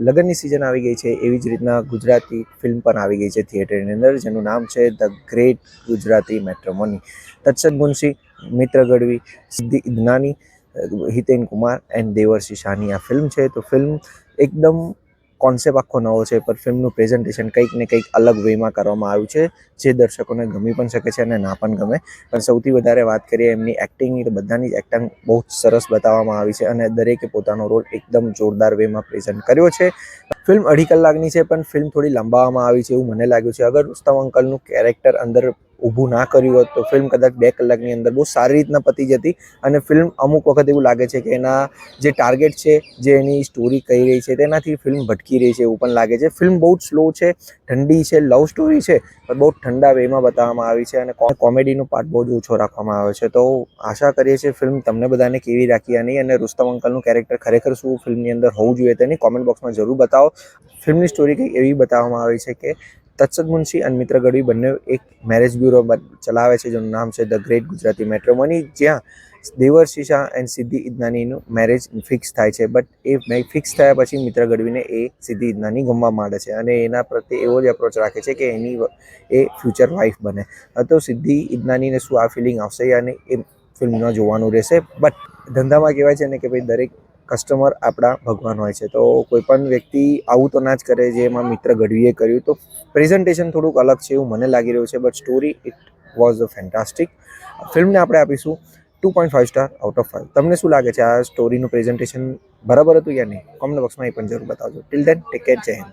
લગ્નની સિઝન આવી ગઈ છે એવી જ રીતના ગુજરાતી ફિલ્મ પણ આવી ગઈ છે થિયેટરની અંદર, જેનું નામ છે the great Gujarati matrimony. Tatsat Munshi, Mitra Gadhvi, Siddhi Idnani, Hiten Kumar and Devarshi શાહની આ ફિલ્મ છે. તો ફિલ્મ એકદમ કોન્સેપ્ટ આખો નવો છે, પણ ફિલ્મનું પ્રેઝન્ટેશન કંઈક ને કંઈક અલગ વેમાં કરવામાં આવ્યું છે, જે દર્શકોને ગમી પણ શકે છે અને ના પણ ગમે. પણ સૌથી વધારે વાત કરીએ એમની એક્ટિંગની, તો બધાની જ એક્ટિંગ બહુ સરસ બતાવવામાં આવી છે અને દરેકે પોતાનો રોલ એકદમ જોરદાર વેમાં પ્રેઝન્ટ કર્યો છે. ફિલ્મ 2.5 કલાકની છે, પણ ફિલ્મ થોડી લંબાવવામાં આવી છે એવું મને લાગ્યું છે. અગર રુસ્તમ અંકલનું કેરેક્ટર અંદર ઊભું ના કર્યું હોત તો ફિલ્મ કદાચ 2 કલાકની અંદર બહુ સારી રીતના પતી જતી. અને ફિલ્મ અમુક વખત એવું લાગે છે કે એના જે ટાર્ગેટ છે, જે એની સ્ટોરી કહી રહી છે, તેનાથી ફિલ્મ ભટકી રહી છે એવું પણ લાગે છે. ફિલ્મ બહુ જ સ્લો છે, ઠંડી છે, લવ સ્ટોરી છે, પણ બહુ ઠંડા વેમાં બતાવવામાં આવી છે અને કોમેડીનો પાર્ટ બહુ જ ઓછો રાખવામાં આવ્યો છે. તો આશા કરીએ છીએ ફિલ્મ તમને બધાને કેવી રાખી નહીં, અને રુસ્તમ અંકલનું કેરેક્ટર ખરેખર શું ફિલ્મની અંદર હોવું જોઈએ તેની કોમેન્ટ બોક્સમાં જરૂર બતાવો. ફિલ્મની સ્ટોરી કંઈક એવી બતાવવામાં આવી છે કે તત્સદ મુનશી અને મિત્ર ગઢવી બંને એક મેરેજ બ્યુરો ચલાવે છે, જેનું નામ છે ધ ગ્રેટ ગુજરાતી મેટ્રોમની, જ્યાં દેવર્ષિ શાહ એન્ડ સિદ્ધિ ઇદનાનીનું મેરેજ ફિક્સ થાય છે. બટ એ ફિક્સ થયા પછી મિત્ર ગઢવીને એ સિદ્ધિ ઇદનાની ગમવા માંડે છે અને એના પ્રત્યે એવો જ એપ્રોચ રાખે છે કે એ ફ્યુચર વાઇફ બને. તો સિદ્ધિ ઇદનાનીને શું આ ફિલિંગ આવશે અને એ ફિલ્મમાં જોવાનું રહેશે. બટ ધંધામાં કહેવાય છે ને કે ભાઈ દરેક કસ્ટમર આપણા ભગવાન હોય છે. તો કોઈ પણ વ્યક્તિ આવું તો ના જ કરે જેમાં મિત્ર ગઢવીએ કર્યું. તો પ્રેઝન્ટેશન થોડુંક અલગ છે એવું મને લાગી રહ્યું છે, but story it was a fantastic. ફિલ્મને આપણે આપીશું 2.5 સ્ટાર આઉટ ઓફ 5. તમને શું લાગે છે, આ સ્ટોરીનું પ્રેઝન્ટેશન બરાબર હતું યા નહીં? કોમેન્ટ બોક્સમાં એ પણ જરૂર બતાવજો. ટિલ ધેન ટેક કેર, જય હિન્દ.